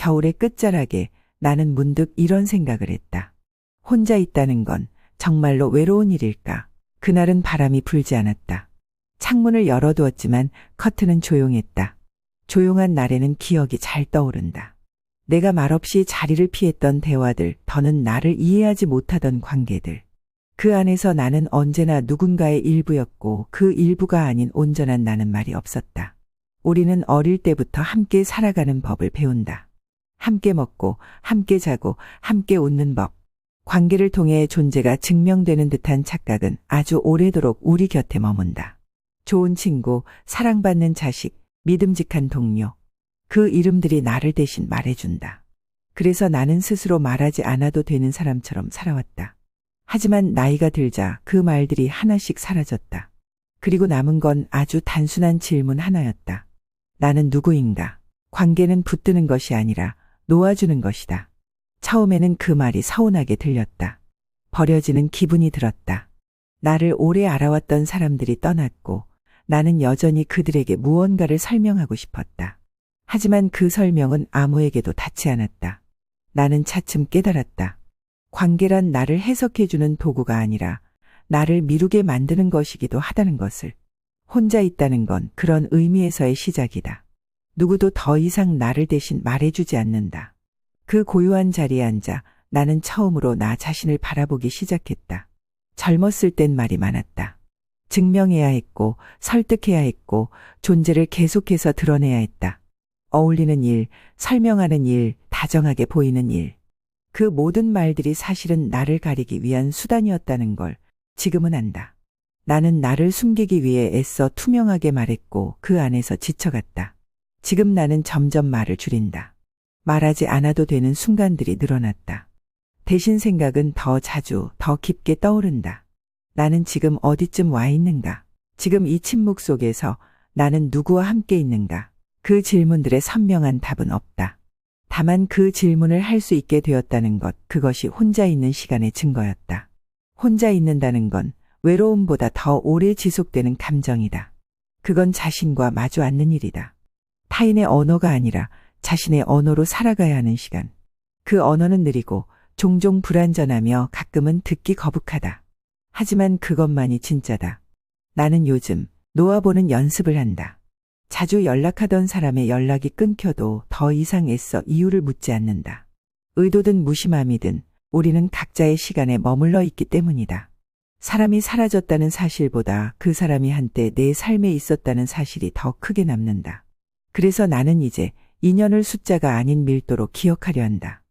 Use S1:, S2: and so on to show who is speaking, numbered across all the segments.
S1: 겨울의 끝자락에 나는 문득 이런 생각을 했다. 혼자 있다는 건 정말로 외로운 일일까? 그날은 바람이 불지 않았다. 창문을 열어두었지만 커튼은 조용했다. 조용한 날에는 기억이 잘 떠오른다. 내가 말없이 자리를 피했던 대화들, 더는 나를 이해하지 못하던 관계들. 그 안에서 나는 언제나 누군가의 일부였고 그 일부가 아닌 온전한 나는 말이 없었다. 우리는 어릴 때부터 함께 살아가는 법을 배운다. 함께 먹고, 함께 자고, 함께 웃는 법. 관계를 통해 존재가 증명되는 듯한 착각은 아주 오래도록 우리 곁에 머문다. 좋은 친구, 사랑받는 자식, 믿음직한 동료. 그 이름들이 나를 대신 말해준다. 그래서 나는 스스로 말하지 않아도 되는 사람처럼 살아왔다. 하지만 나이가 들자 그 말들이 하나씩 사라졌다. 그리고 남은 건 아주 단순한 질문 하나였다. 나는 누구인가? 관계는 붙드는 것이 아니라 놓아주는 것이다. 처음에는 그 말이 서운하게 들렸다. 버려지는 기분이 들었다. 나를 오래 알아왔던 사람들이 떠났고 나는 여전히 그들에게 무언가를 설명하고 싶었다. 하지만 그 설명은 아무에게도 닿지 않았다. 나는 차츰 깨달았다. 관계란 나를 해석해주는 도구가 아니라 나를 미루게 만드는 것이기도 하다는 것을. 혼자 있다는 건 그런 의미에서의 시작이다. 누구도 더 이상 나를 대신 말해주지 않는다. 그 고요한 자리에 앉아 나는 처음으로 나 자신을 바라보기 시작했다. 젊었을 땐 말이 많았다. 증명해야 했고 설득해야 했고 존재를 계속해서 드러내야 했다. 어울리는 일, 설명하는 일, 다정하게 보이는 일. 그 모든 말들이 사실은 나를 가리기 위한 수단이었다는 걸 지금은 안다. 나는 나를 숨기기 위해 애써 투명하게 말했고 그 안에서 지쳐갔다. 지금 나는 점점 말을 줄인다. 말하지 않아도 되는 순간들이 늘어났다. 대신 생각은 더 자주, 더 깊게 떠오른다. 나는 지금 어디쯤 와 있는가? 지금 이 침묵 속에서 나는 누구와 함께 있는가? 그 질문들의 선명한 답은 없다. 다만 그 질문을 할 수 있게 되었다는 것, 그것이 혼자 있는 시간의 증거였다. 혼자 있는다는 건 외로움보다 더 오래 지속되는 감정이다. 그건 자신과 마주 앉는 일이다. 타인의 언어가 아니라 자신의 언어로 살아가야 하는 시간. 그 언어는 느리고 종종 불완전하며 가끔은 듣기 거북하다. 하지만 그것만이 진짜다. 나는 요즘 놓아보는 연습을 한다. 자주 연락하던 사람의 연락이 끊겨도 더 이상 애써 이유를 묻지 않는다. 의도든 무심함이든 우리는 각자의 시간에 머물러 있기 때문이다. 사람이 사라졌다는 사실보다 그 사람이 한때 내 삶에 있었다는 사실이 더 크게 남는다. 그래서 나는 이제 인연을 숫자가 아닌 밀도로 기억하려 한다.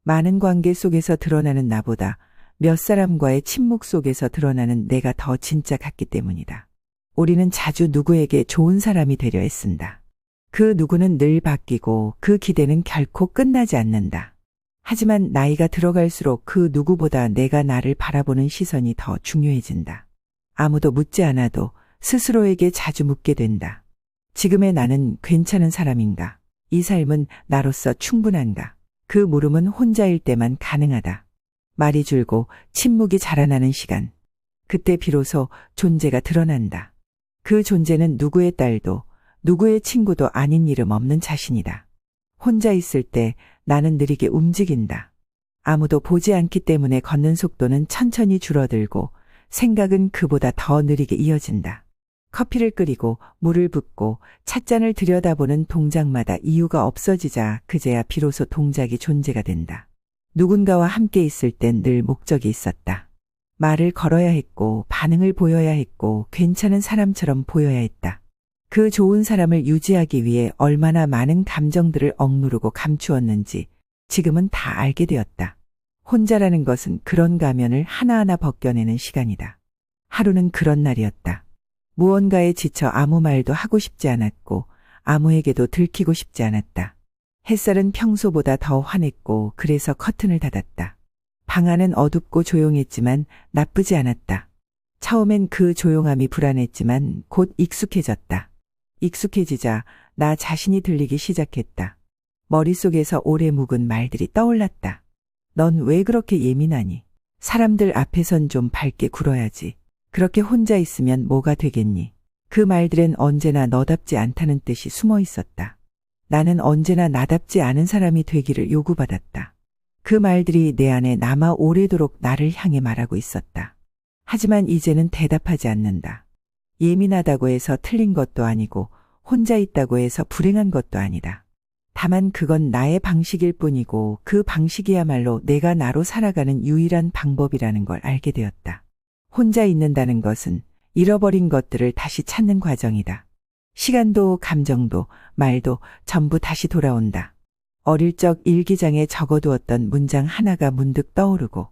S1: 많은 관계 속에서 드러나는 나보다 몇 사람과의 침묵 속에서 드러나는 내가 더 진짜 같기 때문이다. 우리는 자주 누구에게 좋은 사람이 되려 애쓴다. 그 누구는 늘 바뀌고 그 기대는 결코 끝나지 않는다. 하지만 나이가 들어갈수록 그 누구보다 내가 나를 바라보는 시선이 더 중요해진다. 아무도 묻지 않아도 스스로에게 자주 묻게 된다. 지금의 나는 괜찮은 사람인가? 이 삶은 나로서 충분한가? 그 물음은 혼자일 때만 가능하다. 말이 줄고 침묵이 자라나는 시간. 그때 비로소 존재가 드러난다. 그 존재는 누구의 딸도 누구의 친구도 아닌 이름 없는 자신이다. 혼자 있을 때 나는 느리게 움직인다. 아무도 보지 않기 때문에 걷는 속도는 천천히 줄어들고 생각은 그보다 더 느리게 이어진다. 커피를 끓이고 물을 붓고 찻잔을 들여다보는 동작마다 이유가 없어지자 그제야 비로소 동작이 존재가 된다. 누군가와 함께 있을 땐 늘 목적이 있었다. 말을 걸어야 했고 반응을 보여야 했고 괜찮은 사람처럼 보여야 했다. 그 좋은 사람을 유지하기 위해 얼마나 많은 감정들을 억누르고 감추었는지 지금은 다 알게 되었다. 혼자라는 것은 그런 가면을 하나하나 벗겨내는 시간이다. 하루는 그런 날이었다. 무언가에 지쳐 아무 말도 하고 싶지 않았고 아무에게도 들키고 싶지 않았다. 햇살은 평소보다 더 환했고 그래서 커튼을 닫았다. 방 안은 어둡고 조용했지만 나쁘지 않았다. 처음엔 그 조용함이 불안했지만 곧 익숙해졌다. 익숙해지자 나 자신이 들리기 시작했다. 머릿속에서 오래 묵은 말들이 떠올랐다. 넌 왜 그렇게 예민하니? 사람들 앞에선 좀 밝게 굴어야지. 그렇게 혼자 있으면 뭐가 되겠니? 그 말들엔 언제나 너답지 않다는 뜻이 숨어 있었다. 나는 언제나 나답지 않은 사람이 되기를 요구받았다. 그 말들이 내 안에 남아 오래도록 나를 향해 말하고 있었다. 하지만 이제는 대답하지 않는다. 예민하다고 해서 틀린 것도 아니고 혼자 있다고 해서 불행한 것도 아니다. 다만 그건 나의 방식일 뿐이고 그 방식이야말로 내가 나로 살아가는 유일한 방법이라는 걸 알게 되었다. 혼자 있는다는 것은 잃어버린 것들을 다시 찾는 과정이다. 시간도 감정도 말도 전부 다시 돌아온다. 어릴 적 일기장에 적어두었던 문장 하나가 문득 떠오르고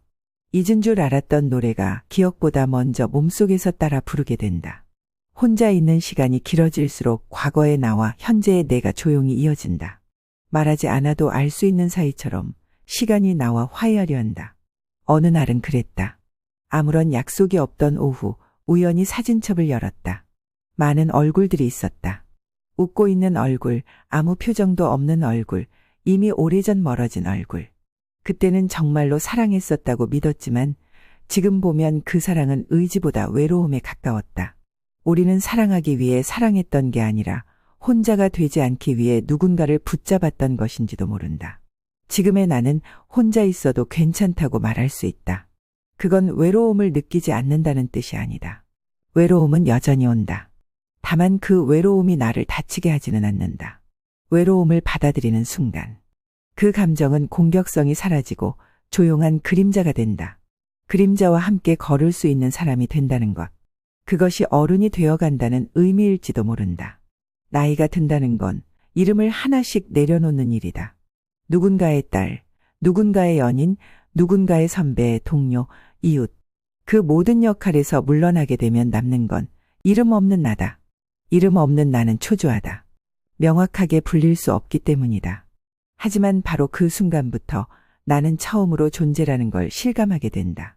S1: 잊은 줄 알았던 노래가 기억보다 먼저 몸속에서 따라 부르게 된다. 혼자 있는 시간이 길어질수록 과거의 나와 현재의 내가 조용히 이어진다. 말하지 않아도 알 수 있는 사이처럼 시간이 나와 화해하려 한다. 어느 날은 그랬다. 아무런 약속이 없던 오후 우연히 사진첩을 열었다. 많은 얼굴들이 있었다. 웃고 있는 얼굴, 아무 표정도 없는 얼굴, 이미 오래전 멀어진 얼굴. 그때는 정말로 사랑했었다고 믿었지만 지금 보면 그 사랑은 의지보다 외로움에 가까웠다. 우리는 사랑하기 위해 사랑했던 게 아니라 혼자가 되지 않기 위해 누군가를 붙잡았던 것인지도 모른다. 지금의 나는 혼자 있어도 괜찮다고 말할 수 있다. 그건 외로움을 느끼지 않는다는 뜻이 아니다. 외로움은 여전히 온다. 다만 그 외로움이 나를 다치게 하지는 않는다. 외로움을 받아들이는 순간 그 감정은 공격성이 사라지고 조용한 그림자가 된다. 그림자와 함께 걸을 수 있는 사람이 된다는 것. 그것이 어른이 되어간다는 의미일지도 모른다. 나이가 든다는 건 이름을 하나씩 내려놓는 일이다. 누군가의 딸, 누군가의 연인, 누군가의 선배, 동료, 이웃. 그 모든 역할에서 물러나게 되면 남는 건 이름 없는 나다. 이름 없는 나는 초조하다. 명확하게 불릴 수 없기 때문이다. 하지만 바로 그 순간부터 나는 처음으로 존재라는 걸 실감하게 된다.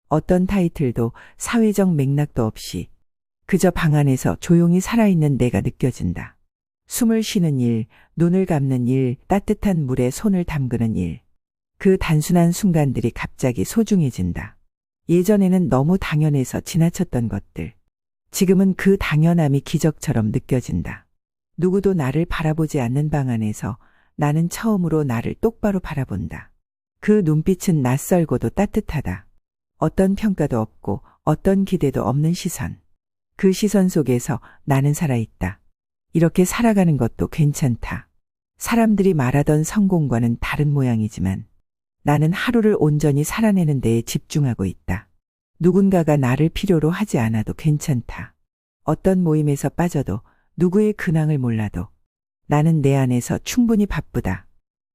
S1: 어떤 타이틀도 사회적 맥락도 없이 그저 방 안에서 조용히 살아있는 내가 느껴진다. 숨을 쉬는 일, 눈을 감는 일, 따뜻한 물에 손을 담그는 일. 그 단순한 순간들이 갑자기 소중해진다. 예전에는 너무 당연해서 지나쳤던 것들. 지금은 그 당연함이 기적처럼 느껴진다. 누구도 나를 바라보지 않는 방 안에서 나는 처음으로 나를 똑바로 바라본다. 그 눈빛은 낯설고도 따뜻하다. 어떤 평가도 없고 어떤 기대도 없는 시선. 그 시선 속에서 나는 살아있다. 이렇게 살아가는 것도 괜찮다. 사람들이 말하던 성공과는 다른 모양이지만 나는 하루를 온전히 살아내는 데에 집중하고 있다. 누군가가 나를 필요로 하지 않아도 괜찮다. 어떤 모임에서 빠져도 누구의 근황을 몰라도 나는 내 안에서 충분히 바쁘다.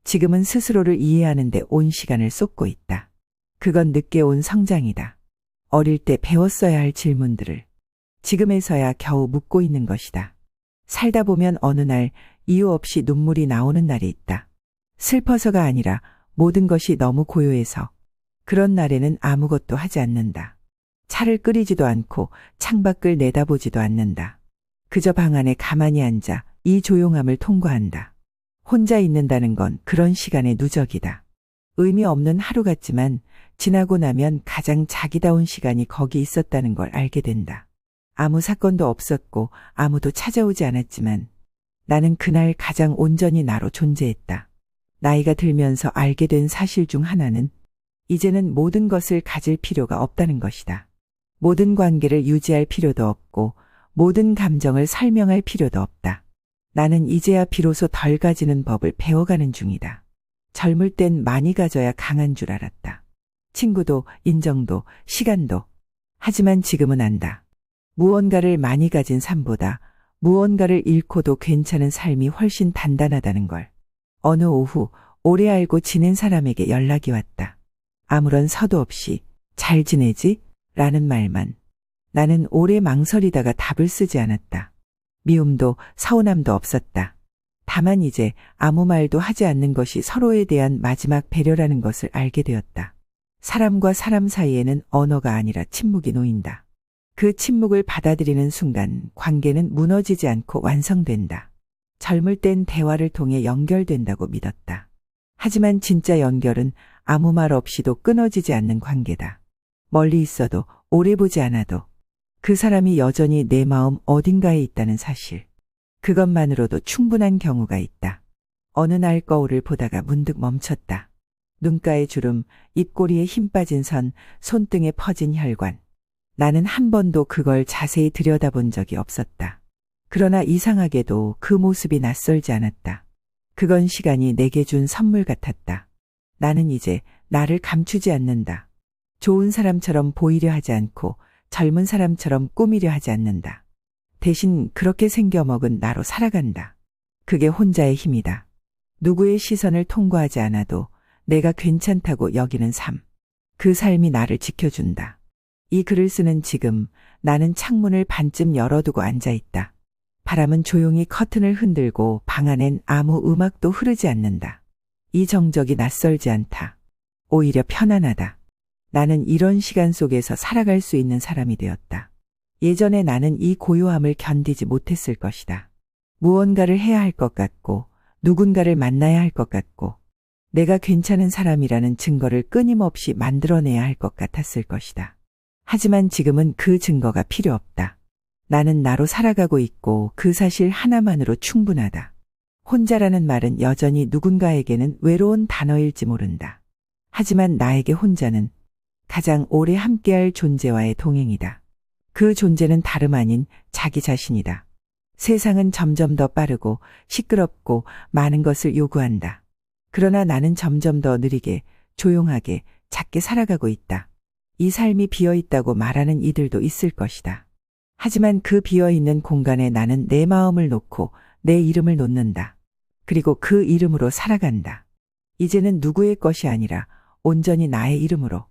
S1: 지금은 스스로를 이해하는 데 온 시간을 쏟고 있다. 그건 늦게 온 성장이다. 어릴 때 배웠어야 할 질문들을 지금에서야 겨우 묻고 있는 것이다. 살다 보면 어느 날 이유 없이 눈물이 나오는 날이 있다. 슬퍼서가 아니라 모든 것이 너무 고요해서 그런 날에는 아무것도 하지 않는다. 차를 끓이지도 않고 창밖을 내다보지도 않는다. 그저 방 안에 가만히 앉아 이 조용함을 통과한다. 혼자 있는다는 건 그런 시간의 누적이다. 의미 없는 하루 같지만 지나고 나면 가장 자기다운 시간이 거기 있었다는 걸 알게 된다. 아무 사건도 없었고 아무도 찾아오지 않았지만 나는 그날 가장 온전히 나로 존재했다. 나이가 들면서 알게 된 사실 중 하나는 이제는 모든 것을 가질 필요가 없다는 것이다. 모든 관계를 유지할 필요도 없고 모든 감정을 설명할 필요도 없다. 나는 이제야 비로소 덜 가지는 법을 배워가는 중이다. 젊을 땐 많이 가져야 강한 줄 알았다. 친구도 인정도 시간도. 하지만 지금은 안다. 무언가를 많이 가진 삶보다 무언가를 잃고도 괜찮은 삶이 훨씬 단단하다는 걸. 어느 오후 오래 알고 지낸 사람에게 연락이 왔다. 아무런 서도 없이 잘 지내지? 라는 말만. 나는 오래 망설이다가 답을 쓰지 않았다. 미움도 서운함도 없었다. 다만 이제 아무 말도 하지 않는 것이 서로에 대한 마지막 배려라는 것을 알게 되었다. 사람과 사람 사이에는 언어가 아니라 침묵이 놓인다. 그 침묵을 받아들이는 순간 관계는 무너지지 않고 완성된다. 젊을 땐 대화를 통해 연결된다고 믿었다. 하지만 진짜 연결은 아무 말 없이도 끊어지지 않는 관계다. 멀리 있어도 오래 보지 않아도 그 사람이 여전히 내 마음 어딘가에 있다는 사실. 그것만으로도 충분한 경우가 있다. 어느 날 거울을 보다가 문득 멈췄다. 눈가의 주름, 입꼬리에 힘 빠진 선, 손등에 퍼진 혈관. 나는 한 번도 그걸 자세히 들여다본 적이 없었다. 그러나 이상하게도 그 모습이 낯설지 않았다. 그건 시간이 내게 준 선물 같았다. 나는 이제 나를 감추지 않는다. 좋은 사람처럼 보이려 하지 않고 젊은 사람처럼 꾸미려 하지 않는다. 대신 그렇게 생겨먹은 나로 살아간다. 그게 혼자의 힘이다. 누구의 시선을 통과하지 않아도 내가 괜찮다고 여기는 삶. 그 삶이 나를 지켜준다. 이 글을 쓰는 지금 나는 창문을 반쯤 열어두고 앉아있다. 바람은 조용히 커튼을 흔들고 방 안엔 아무 음악도 흐르지 않는다. 이 정적이 낯설지 않다. 오히려 편안하다. 나는 이런 시간 속에서 살아갈 수 있는 사람이 되었다. 예전에 나는 이 고요함을 견디지 못했을 것이다. 무언가를 해야 할 것 같고 누군가를 만나야 할 것 같고 내가 괜찮은 사람이라는 증거를 끊임없이 만들어내야 할 것 같았을 것이다. 하지만 지금은 그 증거가 필요 없다. 나는 나로 살아가고 있고 그 사실 하나만으로 충분하다. 혼자라는 말은 여전히 누군가에게는 외로운 단어일지 모른다. 하지만 나에게 혼자는 가장 오래 함께할 존재와의 동행이다. 그 존재는 다름 아닌 자기 자신이다. 세상은 점점 더 빠르고 시끄럽고 많은 것을 요구한다. 그러나 나는 점점 더 느리게, 조용하게, 작게 살아가고 있다. 이 삶이 비어있다고 말하는 이들도 있을 것이다. 하지만 그 비어있는 공간에 나는 내 마음을 놓고 내 이름을 놓는다. 그리고 그 이름으로 살아간다. 이제는 누구의 것이 아니라 온전히 나의 이름으로.